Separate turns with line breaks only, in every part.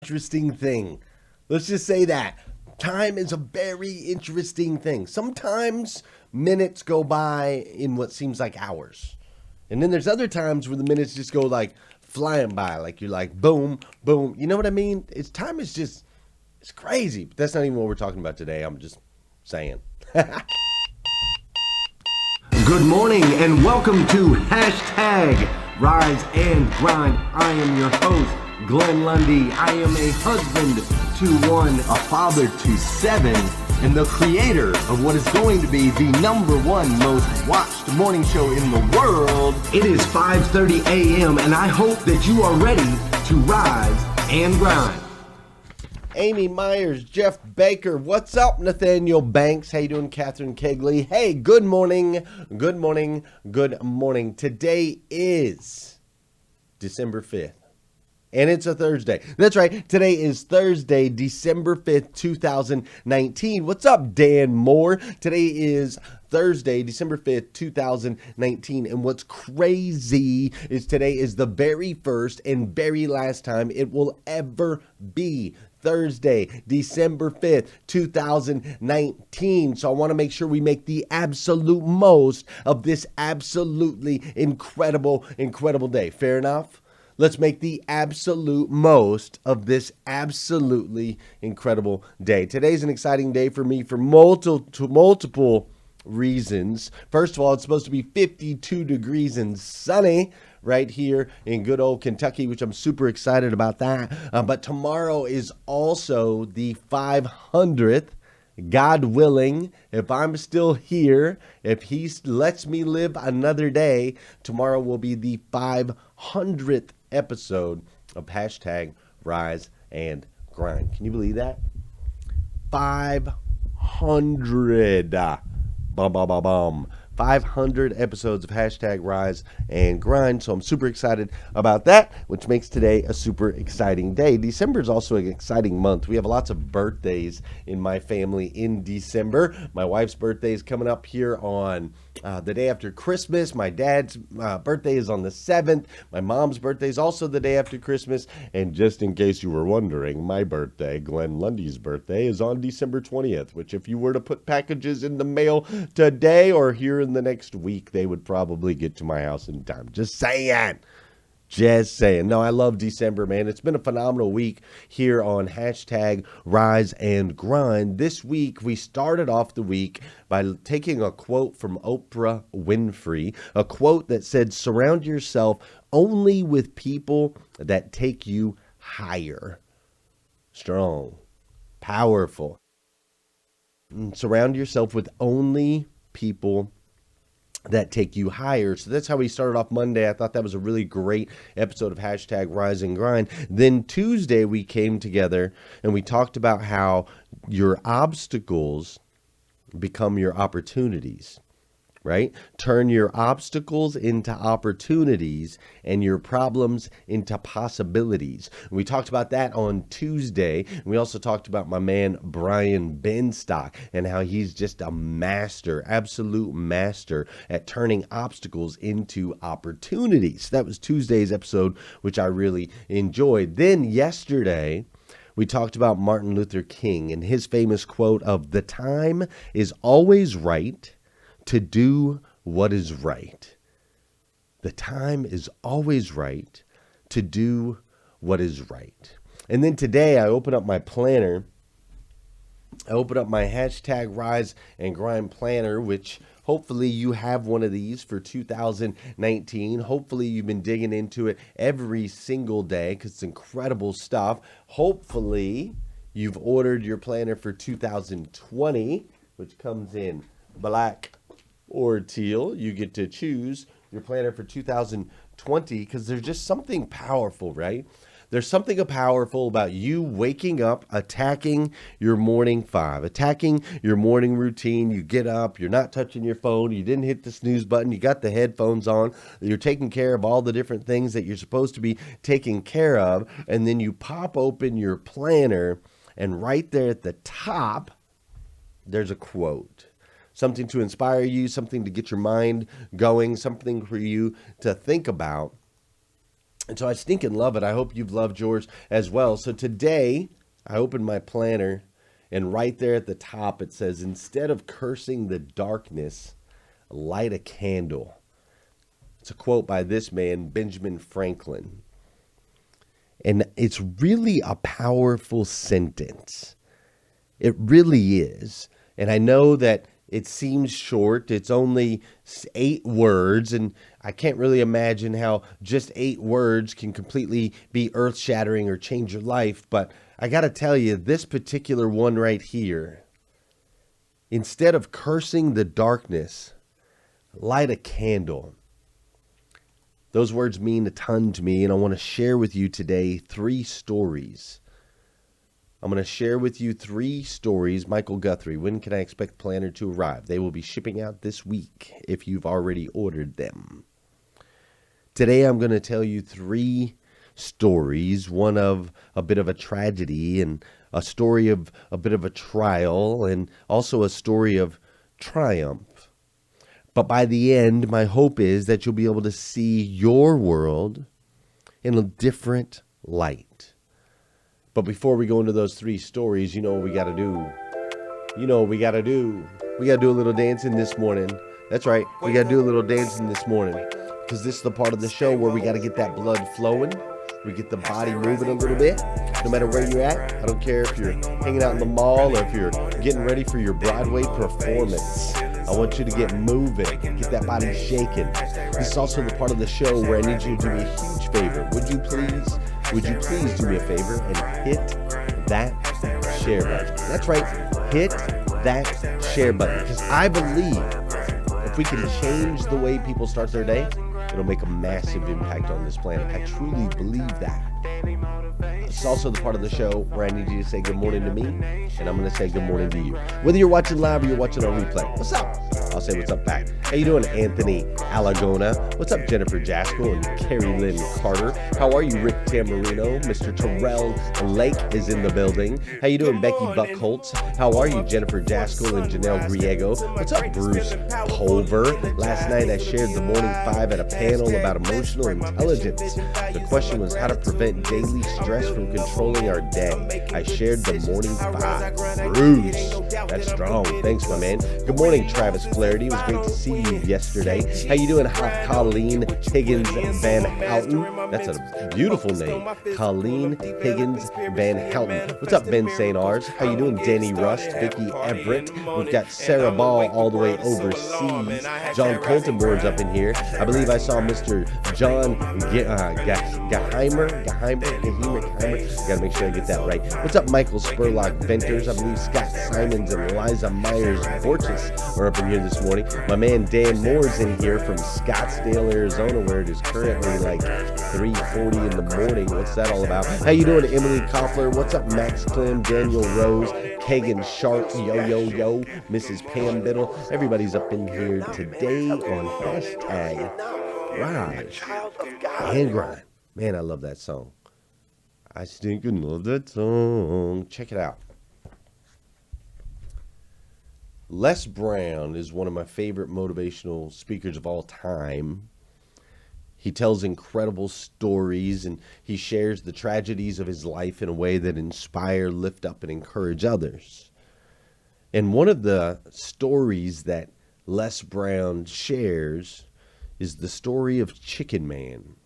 interesting thing. Let's just say that. Time is a very interesting thing. Sometimes minutes go by in what seems like hours. And then there's other times where the minutes just go like flying by. Like you're like boom, boom. You know what I mean? It's time is just it's crazy. But that's not even what we're talking about today. I'm just saying.
Good morning and welcome to Hashtag Rise and Grind. I am your host, Glenn Lundy. I am a husband to one, a father to seven, and the creator of what is going to be the number one most watched morning show in the world. It is 5:30 a.m. and I hope that you are ready to rise and grind.
Amy Myers, Jeff Baker, what's up, Nathaniel Banks? How you doing, Catherine Kegley? Hey, good morning, good morning, good morning. Today is December 5th, and it's a Thursday. That's right, today is Thursday, December 5th, 2019. What's up, Dan Moore? Today is Thursday, December 5th, 2019. And what's crazy is today is the very first and very last time it will ever be Thursday, December 5th, 2019. So I want to make sure we make the absolute most of this absolutely incredible day. Fair enough? Let's make the absolute most of this absolutely incredible day. Today's an exciting day for me for multiple reasons. First of all, it's supposed to be 52 degrees and sunny right here in good old Kentucky, which I'm super excited about that. But tomorrow is also the 500th. God willing, if I'm still here, if he lets me live another day, tomorrow will be the 500th episode of Hashtag Rise and Grind. Can you believe that? 500. Bum, bum, bum, bum. 500 episodes of Hashtag Rise and Grind. So I'm super excited about that, which makes today a super exciting day. December is also an exciting month. We have lots of birthdays in my family in December. My wife's birthday is coming up here on the day after Christmas. My dad's birthday is on the 7th. My mom's birthday is also the day after Christmas. And just in case you were wondering, my birthday, Glenn Lundy's birthday, is on December 20th, which if you were to put packages in the mail today or here in the next week, they would probably get to my house in time. Just saying. Just saying. No, I love December, man. It's been a phenomenal week here on Hashtag Rise and Grind. This week, we started off the week by taking a quote from Oprah Winfrey, a quote that said, "Surround yourself only with people that take you higher." Strong, powerful. Surround yourself with only people that take you higher. So that's how we started off Monday. I thought that was a really great episode of Hashtag Rise and Grind. Then Tuesday we came together and we talked about how your obstacles become your opportunities. Right? Turn your obstacles into opportunities and your problems into possibilities. We talked about that on Tuesday. We also talked about my man, Brian Benstock, and how he's just a master, absolute master at turning obstacles into opportunities. That was Tuesday's episode, which I really enjoyed. Then yesterday, we talked about Martin Luther King and his famous quote of "The time is always right to do what is right." The time is always right to do what is right. And then today I open up my planner. I open up my Hashtag Rise and Grind planner, which hopefully you have one of these for 2019. Hopefully you've been digging into it every single day because it's incredible stuff. Hopefully you've ordered your planner for 2020, which comes in black or teal. You get to choose your planner for 2020 because there's just something powerful, right? There's something powerful about you waking up, attacking your morning five, attacking your morning routine. You get up, you're not touching your phone, you didn't hit the snooze button, you got the headphones on, you're taking care of all the different things that you're supposed to be taking care of, and then you pop open your planner, and right there at the top, there's a quote. Something to inspire you, something to get your mind going, something for you to think about. And so I stinking love it. I hope you've loved yours as well. So today I opened my planner, and right there at the top it says, instead of cursing the darkness, light a candle. It's a quote by this man, Benjamin Franklin. And it's really a powerful sentence. It really is. And I know that it seems short. It's only 8 words, and I can't really imagine how just 8 words can completely be earth-shattering or change your life. But I got to tell you, this particular one right here, instead of cursing the darkness, light a candle. Those words mean a ton to me, and I want to share with you today 3 stories. I'm going to share with you 3 stories. Michael Guthrie, when can I expect the planner to arrive? They will be shipping out this week if you've already ordered them. Today I'm going to tell you 3 stories, one of a bit of a tragedy, and a story of a bit of a trial, and also a story of triumph. But by the end, my hope is that you'll be able to see your world in a different light. But before we go into those 3 stories, you know what we got to do. We got to do a little dancing this morning. That's right. We got to do a little dancing this morning, because this is the part of the show where we got to get that blood flowing. We get the body moving a little bit, no matter where you're at. I don't care if you're hanging out in the mall or if you're getting ready for your Broadway performance. I want you to get moving, get that body shaking. This is also the part of the show where I need you to do me a huge favor. Would you please do me a favor and hit that share button? That's right, hit that share button, because I believe if we can change the way people start their day, it'll make a massive impact on this planet. I truly believe that. It's also the part of the show where I need you to say good morning to me, and I'm going to say good morning to you. Whether you're watching live or you're watching on replay, what's up? I'll say what's up back. How you doing, Anthony Alagona? What's up, Jennifer Jaskell and Carrie Lynn Carter? How are you, Rick Tamarino? Mr. Terrell Lake is in the building. How you doing, Becky Buckholtz? How are you, Jennifer Jaskell and Janelle Griego? What's up, Bruce Pulver? Last night I shared the Morning 5 at a panel about emotional intelligence. The question was how to prevent daily stress from controlling our day. I shared the Morning 5. Bruce, that's strong. Thanks, my man. Good morning, Travis Flaherty. It was great to see you yesterday. How you doing, Colleen Higgins Van Houten? That's a beautiful name. Colleen Higgins Van Houten. What's up, Ben St. Ars? How you doing, Danny Rust, Vicky Everett? We've got Sarah Ball all the way overseas. John Coltonborn's up in here. I believe I saw Mr. John Geheimer. Gotta make sure I get that right. What's up, Michael Spurlock Venters? I believe Scott Simons and Liza Myers Borges are up in here this morning. My man Dan Moore's in here from Scottsdale, Arizona, where it is currently like 3:40 in the morning. What's that all about? How you doing, Emily Koffler? What's up, Max Clem, Daniel Rose, Kagan Sharp, yo, Mrs. Pam Biddle? Everybody's up in here today on hashtag Rise and Grind. Man, I love that song. I stinking love that song. Check it out. Les Brown is one of my favorite motivational speakers of all time. He tells incredible stories, and he shares the tragedies of his life in a way that inspire, lift up, and encourage others. And one of the stories that Les Brown shares is the story of Chicken Man.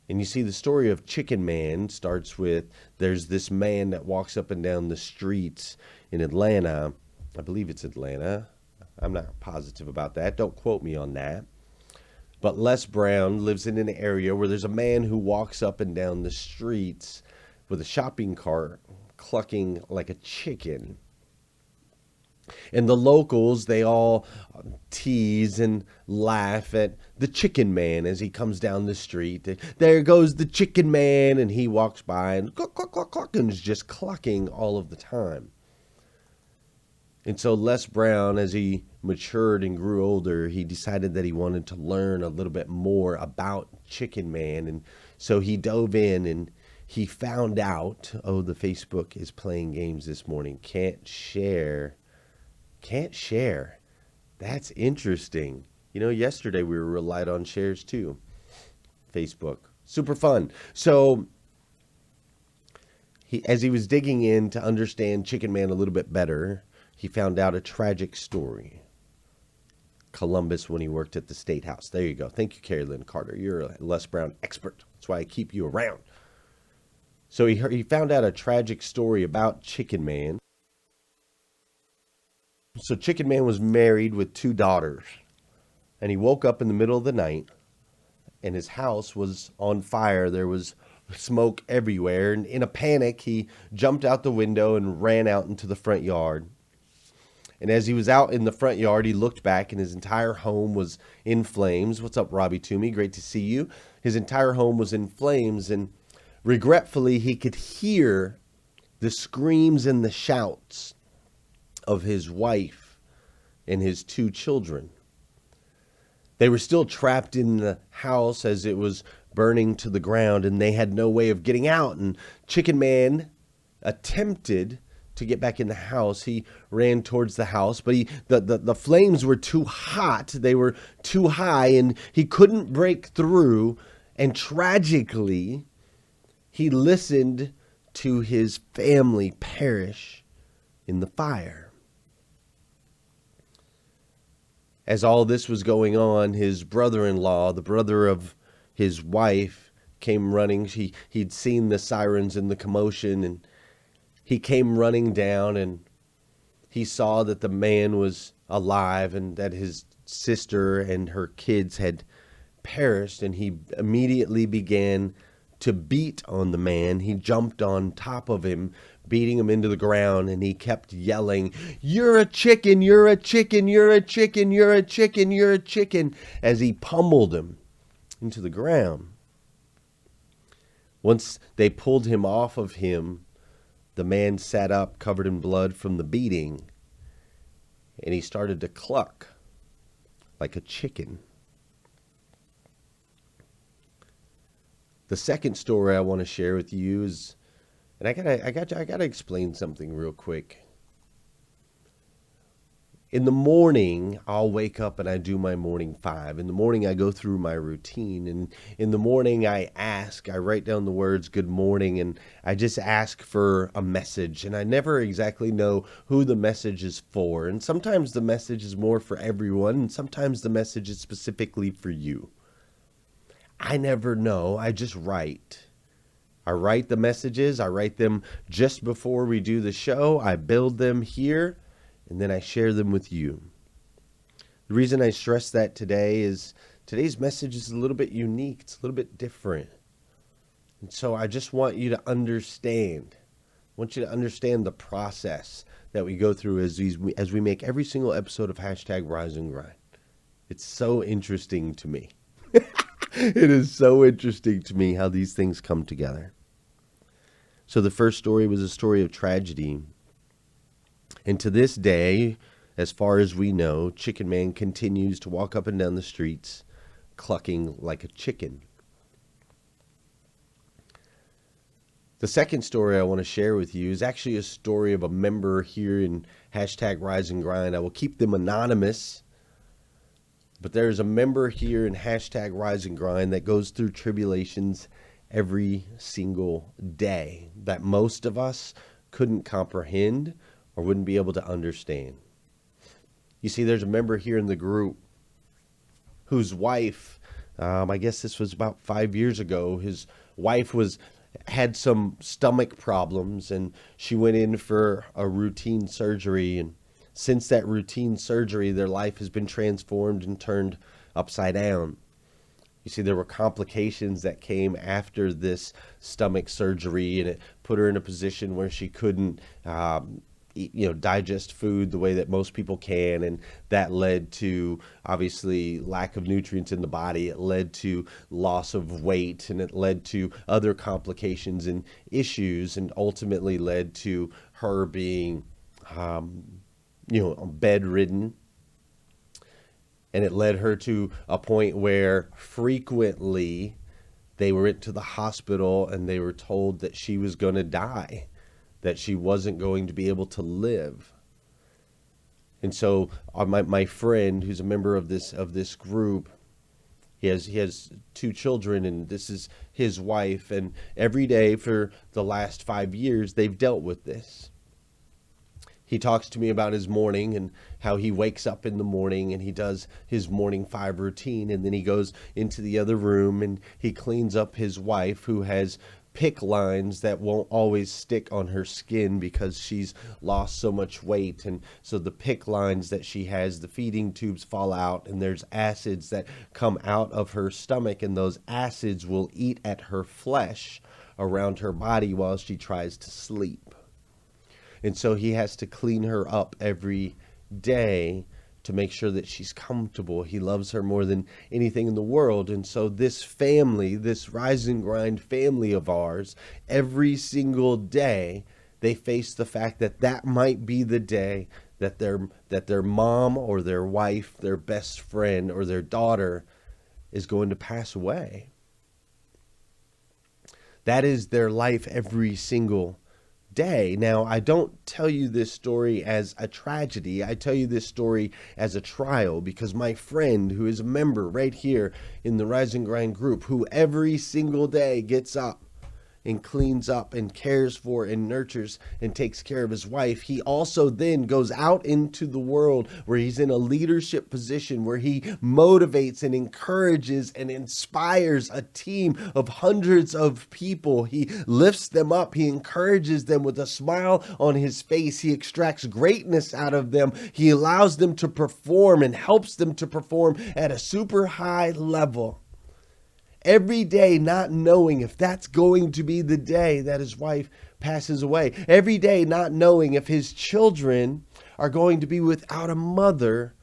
And you see, the story of Chicken Man starts with, there's this man that walks up and down the streets in Atlanta. I believe it's Atlanta. I'm not positive about that. Don't quote me on that. But Les Brown lives in an area where there's a man who walks up and down the streets with a shopping cart clucking like a chicken. And the locals, they all tease and laugh at the Chicken Man as he comes down the street. There goes the Chicken Man, and he walks by and cluck, cluck, cluck, cluck, and is just clucking all of the time. And so Les Brown, as he matured and grew older, he decided that he wanted to learn a little bit more about Chicken Man. And so he dove in and he found out, oh, the Facebook is playing games this morning. Can't share. That's interesting. You know, yesterday we were relied on shares too. Facebook. Super fun. So as he was digging in to understand Chicken Man a little bit better, he found out a tragic story. Columbus when he worked at the State House. There you go. Thank you, Carrie Lynn Carter. You're a Les Brown expert. That's why I keep you around. So he found out a tragic story about Chicken Man. So Chicken Man was married with 2 daughters. And he woke up in the middle of the night and his house was on fire. There was smoke everywhere. And in a panic, he jumped out the window and ran out into the front yard. And as he was out in the front yard, he looked back and his entire home was in flames. What's up, Robbie Toomey? Great to see you. His entire home was in flames. And regretfully, he could hear the screams and the shouts of his wife and his 2 children. They were still trapped in the house as it was burning to the ground, and they had no way of getting out. And Chicken Man attempted to get back in the house. He ran towards the house, but the flames were too hot. They were too high, and he couldn't break through. And tragically, he listened to his family perish in the fire. As all this was going on, his brother-in-law, the brother of his wife, came running. He'd seen the sirens and the commotion, and he came running down, and he saw that the man was alive and that his sister and her kids had perished, and he immediately began to beat on the man. He jumped on top of him, beating him into the ground, and he kept yelling, "You're a chicken, you're a chicken, you're a chicken, you're a chicken, you're a chicken," as he pummeled him into the ground. Once they pulled him off of him, the man sat up, covered in blood from the beating, and he started to cluck like a chicken. The second story I want to share with you is, and I gotta explain something real quick. In the morning, I'll wake up and I do my morning 5. In the morning, I go through my routine. And in the morning, I write down the words, "Good morning," and I just ask for a message. And I never exactly know who the message is for. And sometimes the message is more for everyone, and sometimes the message is specifically for you. I never know. I just write. I write the messages. I write them just before we do the show. I build them here, and then I share them with you. The reason I stress that today is today's message is a little bit unique. It's a little bit different. And so I just want you to understand. I want you to understand the process that we go through as we make every single episode of Hashtag Rise and Grind. It's so interesting to me. It is so interesting to me how these things come together. So the first story was a story of tragedy. And to this day, as far as we know, Chicken Man continues to walk up and down the streets clucking like a chicken. The second story I want to share with you is actually a story of a member here in Hashtag Rise and Grind. I will keep them anonymous. But there's a member here in Hashtag Rise and Grind that goes through tribulations every single day that most of us couldn't comprehend or wouldn't be able to understand. You see, there's a member here in the group whose wife, I guess this was about 5 years ago, his wife had some stomach problems and she went in for a routine surgery, and since that routine surgery, their life has been transformed and turned upside down. You see, there were complications that came after this stomach surgery, and it put her in a position where she couldn't, digest food the way that most people can, and that led to obviously lack of nutrients in the body. It led to loss of weight, and it led to other complications and issues, and ultimately led to her being bedridden. And it led her to a point where frequently they went to the hospital and they were told that she was going to die, that she wasn't going to be able to live. And so my friend, who's a member of this group, He has two children, and this is his wife. And every day for the last 5 years, they've dealt with this. He talks to me about his morning and how he wakes up in the morning and he does his morning 5 routine, and then he goes into the other room and he cleans up his wife, who has pick lines that won't always stick on her skin because she's lost so much weight. And so the pick lines that she has, the feeding tubes fall out, and there's acids that come out of her stomach, and those acids will eat at her flesh around her body while she tries to sleep. And so he has to clean her up every day to make sure that she's comfortable. He loves her more than anything in the world. And so this family, this Rise and Grind family of ours, every single day, they face the fact that that might be the day that their mom or their wife, their best friend, or their daughter is going to pass away. That is their life every single day. Now, I don't tell you this story as a tragedy. I tell you this story as a trial, because my friend, who is a member right here in the Rise and Grind group, who every single day gets up and cleans up and cares for and nurtures and takes care of his wife, he also then goes out into the world where he's in a leadership position, where he motivates and encourages and inspires a team of hundreds of people. He lifts them up. He encourages them with a smile on his face. He extracts greatness out of them. He allows them to perform and helps them to perform at a super high level. Every day not knowing if that's going to be the day that his wife passes away. Every day not knowing if his children are going to be without a mother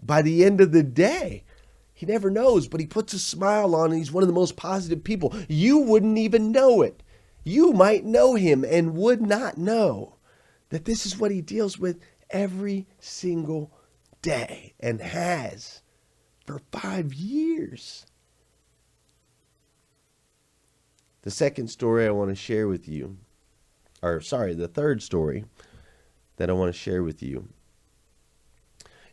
by the end of the day. He never knows, but he puts a smile on, and he's one of the most positive people. You wouldn't even know it. You might know him and would not know that this is what he deals with every single day, and has for 5 years. The second story I want to share with you, the third story that I want to share with you,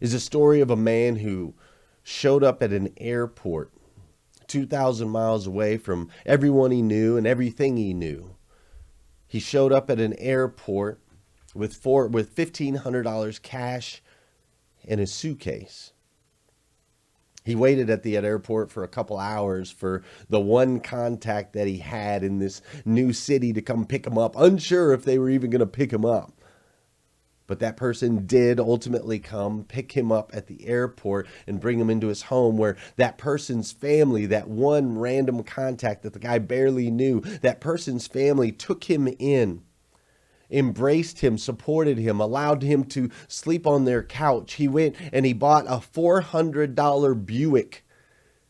is a story of a man who showed up at an airport 2,000 miles away from everyone he knew and everything he knew. He showed up at an airport with $1,500 cash in a suitcase. He waited at the airport for a couple hours for the one contact that he had in this new city to come pick him up, unsure if they were even going to pick him up. But that person did ultimately come pick him up at the airport and bring him into his home, where that person's family, that one random contact that the guy barely knew, that person's family took him in, embraced him, supported him, allowed him to sleep on their couch. He went and he bought a $400 Buick.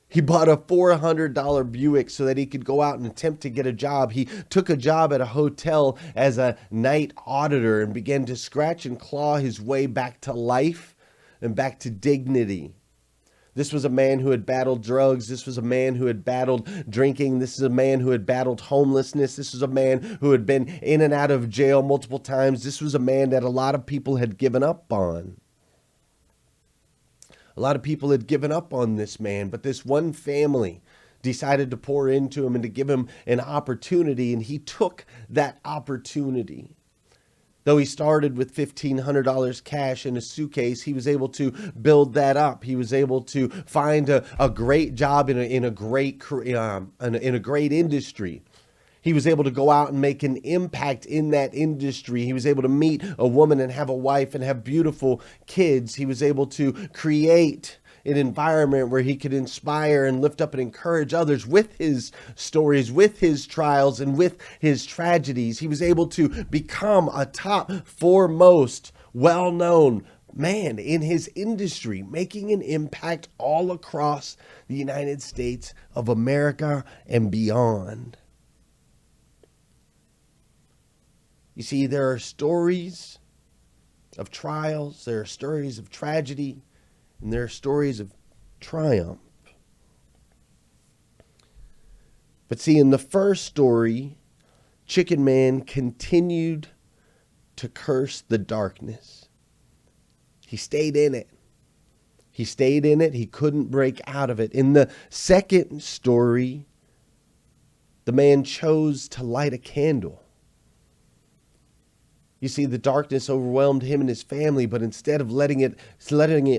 He bought a $400 Buick so that he could go out and attempt to get a job. He took a job at a hotel as a night auditor and began to scratch and claw his way back to life and back to dignity. This was a man who had battled drugs. This was a man who had battled drinking. This is a man who had battled homelessness. This was a man who had been in and out of jail multiple times. This was a man that a lot of people had given up on. A lot of people had given up on this man, but this one family decided to pour into him and to give him an opportunity, and he took that opportunity. Though he started with $1,500 cash in a suitcase, he was able to build that up. He was able to find a great job in a great industry. He was able to go out and make an impact in that industry. He was able to meet a woman and have a wife and have beautiful kids. He was able to create an environment where he could inspire and lift up and encourage others with his stories, with his trials, and with his tragedies. He was able to become a top foremost, well-known man in his industry, making an impact all across the United States of America and beyond. You see, there are stories of trials, there are stories of tragedy, and there are stories of triumph. But see, in the first story, Chicken Man continued to curse the darkness. He stayed in it. He stayed in it. He couldn't break out of it. In the second story, the man chose to light a candle. You see, the darkness overwhelmed him and his family, but instead of letting it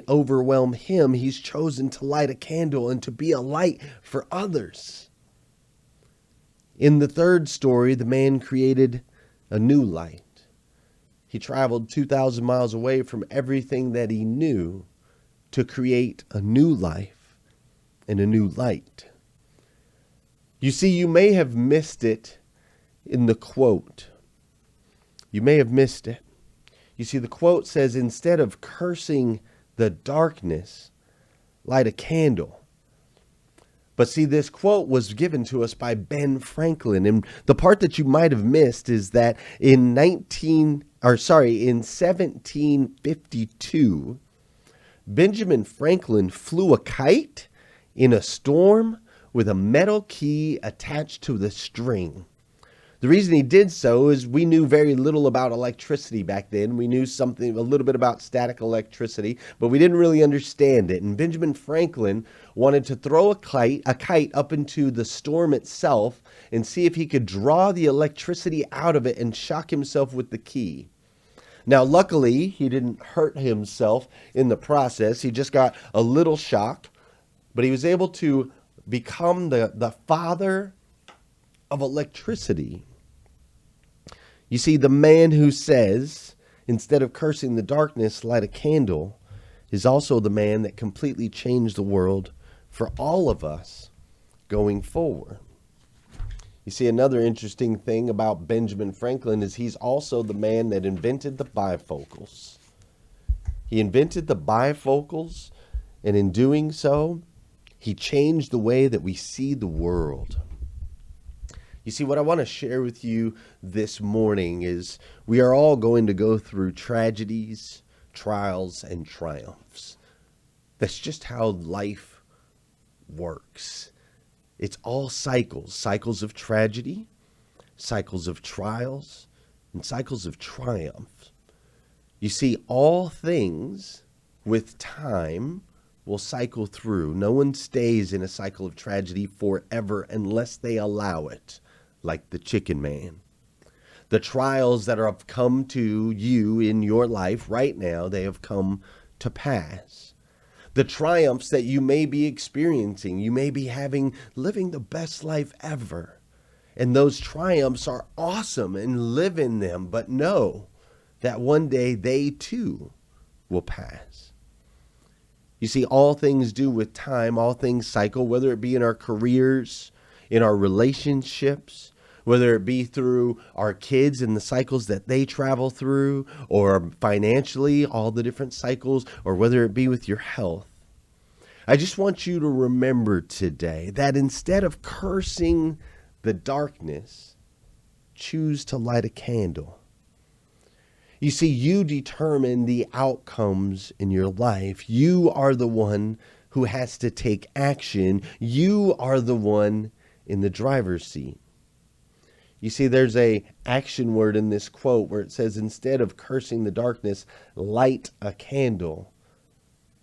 overwhelm him, he's chosen to light a candle and to be a light for others. In the third story, the man created a new light. He traveled 2,000 miles away from everything that he knew to create a new life and a new light. You see, you may have missed it in the quote. You may have missed it. You see, the quote says, instead of cursing the darkness, light a candle. But see, this quote was given to us by Ben Franklin. And the part that you might have missed is that in 1752, Benjamin Franklin flew a kite in a storm with a metal key attached to the string. The reason he did so is we knew very little about electricity back then. We knew a little bit about static electricity, but we didn't really understand it. And Benjamin Franklin wanted to throw a kite up into the storm itself and see if he could draw the electricity out of it and shock himself with the key. Now, luckily, he didn't hurt himself in the process. He just got a little shocked, but he was able to become the father of electricity. You see, the man who says, instead of cursing the darkness, light a candle, is also the man that completely changed the world for all of us going forward. You see, another interesting thing about Benjamin Franklin is he's also the man that invented the bifocals. He invented the bifocals, and in doing so, he changed the way that we see the world. You see, what I want to share with you this morning is we are all going to go through tragedies, trials, and triumphs. That's just how life works. It's all cycles of tragedy, cycles of trials, and cycles of triumph. You see, all things with time will cycle through. No one stays in a cycle of tragedy forever unless they allow it, like the chicken man. The trials that have come to you in your life right now, they have come to pass. The triumphs that you may be experiencing, you may be living the best life ever. And those triumphs are awesome and live in them, but know that one day they too will pass. You see, all things do with time, all things cycle, whether it be in our careers, in our relationships, whether it be through our kids and the cycles that they travel through, or financially, all the different cycles, or whether it be with your health. I just want you to remember today that instead of cursing the darkness, choose to light a candle. You see, you determine the outcomes in your life. You are the one who has to take action. You are the one in the driver's seat. You see, there's a action word in this quote where it says, instead of cursing the darkness, light a candle.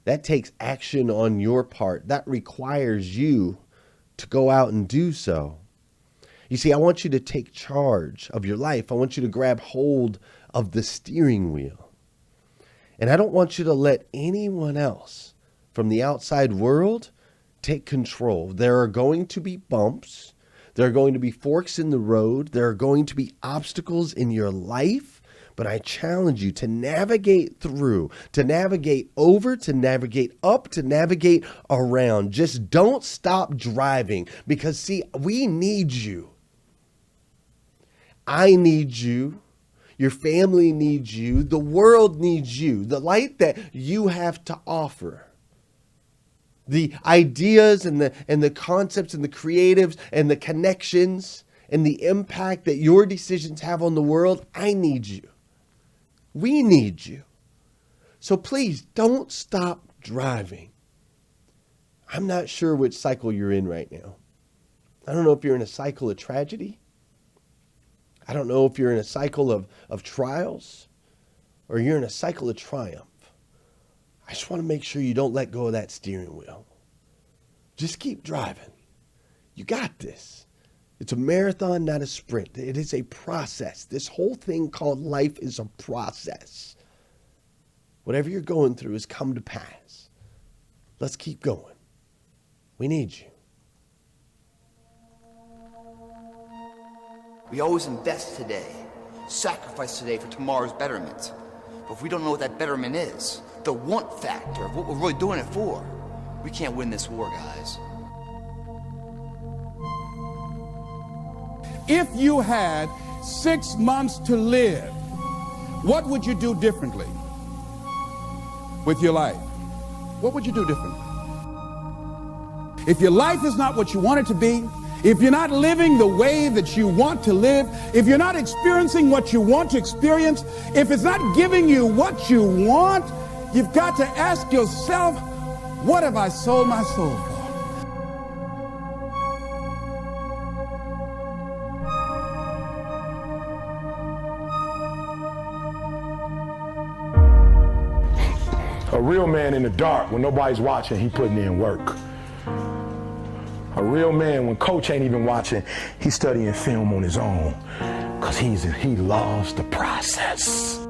That takes action on your part. That requires you to go out and do so. You see, I want you to take charge of your life. I want you to grab hold of the steering wheel. And I don't want you to let anyone else from the outside world take control. There are going to be bumps. There are going to be forks in the road. There are going to be obstacles in your life. But I challenge you to navigate through, to navigate over, to navigate up, to navigate around. Just don't stop driving, because see, we need you. I need you. Your family needs you. The world needs you. The light that you have to offer. The ideas and the concepts and the creatives and the connections and the impact that your decisions have on the world. I need you. We need you. So please don't stop driving. I'm not sure which cycle you're in right now. I don't know if you're in a cycle of tragedy. I don't know if you're in a cycle of trials, or you're in a cycle of triumph. I just want to make sure you don't let go of that steering wheel. Just keep driving. You got this. It's a marathon, not a sprint. It is a process. This whole thing called life is a process. Whatever you're going through has come to pass. Let's keep going. We need you.
We always invest today, sacrifice today for tomorrow's betterment. But if we don't know what that betterment is, the want factor of what we're really doing it for, we can't win this war, guys.
If you had 6 months to live, what would you do differently with your life? What would you do differently? If your life is not what you want it to be, if you're not living the way that you want to live, if you're not experiencing what you want to experience, if it's not giving you what you want, you've got to ask yourself, what have I sold my soul for?
A real man in the dark, when nobody's watching, he putting in work. A real man, when coach ain't even watching, he's studying film on his own, because he loves the process.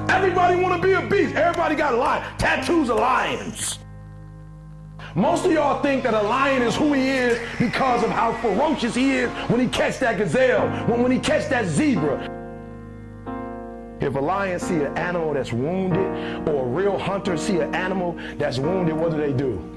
Everybody want to be a beast. Everybody got a lion. Tattoos of lions. Most of y'all think that a lion is who he is because of how ferocious he is when he catch that gazelle, when he catch that zebra. If a lion see an animal that's wounded, or a real hunter see an animal that's wounded, what do?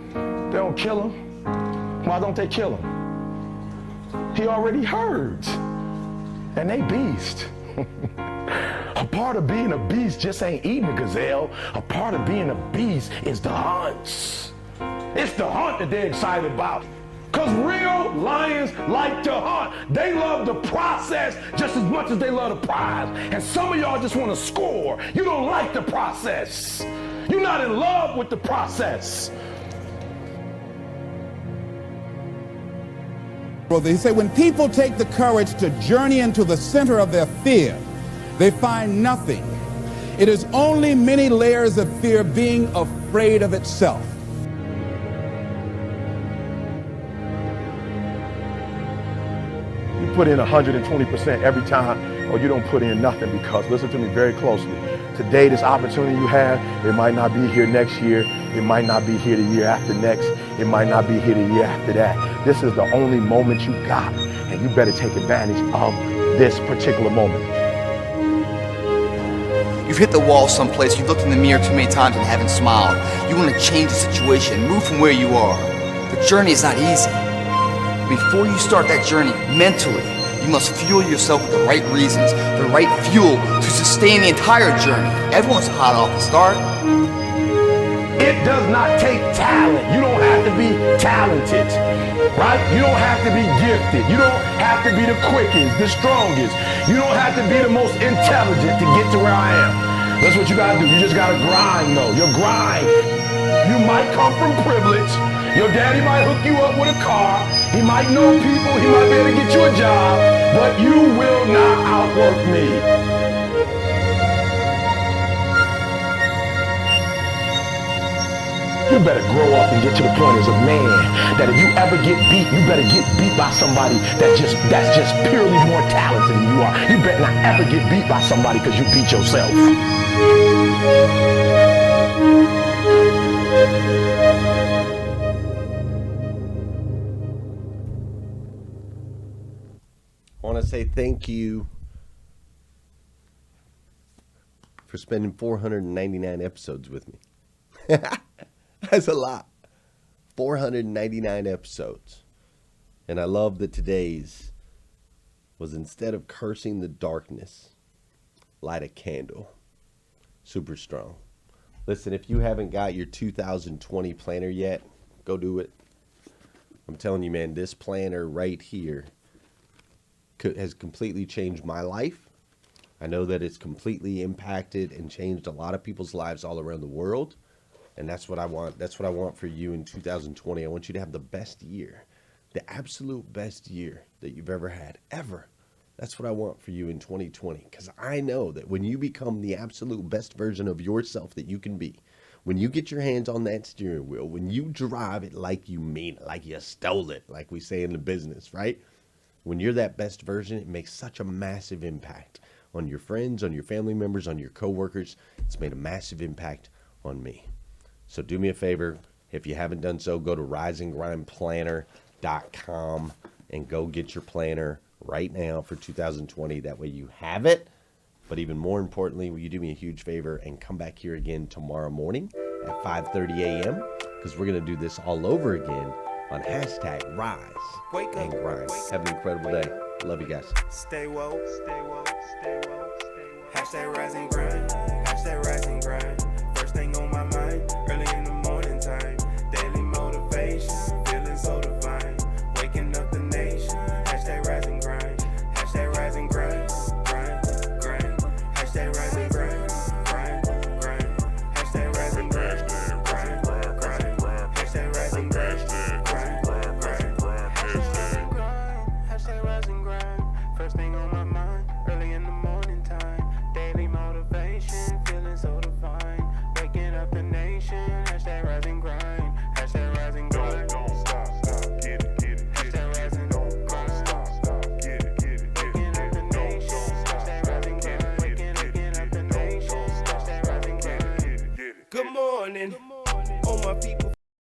They don't kill him. Why don't they kill him? He already herds, and they beast. A part of being a beast just ain't eating a gazelle. A part of being a beast is the hunts. It's the hunt that they're excited about. Because real lions like to hunt. They love the process just as much as they love the prize. And some of y'all just want to score. You don't like the process. You're not in love with the process.
Well, they say when people take the courage to journey into the center of their fear, they find nothing. It is only many layers of fear being afraid of itself.
You put in 120% every time, or you don't put in nothing, because listen to me very closely. Today, this opportunity you have, it might not be here next year. It might not be here the year after next. It might not be here the year after that. This is the only moment you got, and you better take advantage of this particular moment.
You've hit the wall someplace, you've looked in the mirror too many times and haven't smiled. You want to change the situation, move from where you are. The journey is not easy. Before you start that journey mentally, you must fuel yourself with the right reasons, the right fuel to sustain the entire journey. Everyone's hot off the start.
It does not take talent. You don't have to be talented, right? You don't have to be gifted. You don't have to be the quickest, the strongest. You don't have to be the most intelligent to get to where I am. That's what you gotta do. You just gotta grind, though. Your grind. You might come from privilege. Your daddy might hook you up with a car. He might know people. He might be able to get you a job. But you will not outwork me. You better grow up and get to the point as a man that if you ever get beat, you better get beat by somebody that's just purely more talented than you are. You better not ever get beat by somebody because you beat yourself.
I want to say thank you for spending 499 episodes with me. That's a lot. 499 episodes. And I love that today's was, instead of cursing the darkness, light a candle. Super strong. Listen, if you haven't got your 2020 planner yet, go do it. I'm telling you, man, this planner right here has completely changed my life. I know that it's completely impacted and changed a lot of people's lives all around the world. And that's what I want. That's what I want for you in 2020. I want you to have the best year, the absolute best year that you've ever had, ever. That's what I want for you in 2020, because I know that when you become the absolute best version of yourself that you can be, when you get your hands on that steering wheel, when you drive it like you mean it, like you stole it, like we say in the business, right? When you're that best version, it makes such a massive impact on your friends, on your family members, on your coworkers. It's made a massive impact on me. So do me a favor. If you haven't done so, go to riseandgrindplanner.com and go get your planner right now for 2020. That way you have it. But even more importantly, will you do me a huge favor and come back here again tomorrow morning at 5:30 a.m. because we're going to do this all over again on hashtag Rise and Grind. Have an incredible day. Love you guys.
Stay woke, stay woke, stay woke, stay woke. Hashtag Rise and Grind, hashtag Rise and Grind. First thing on my mind.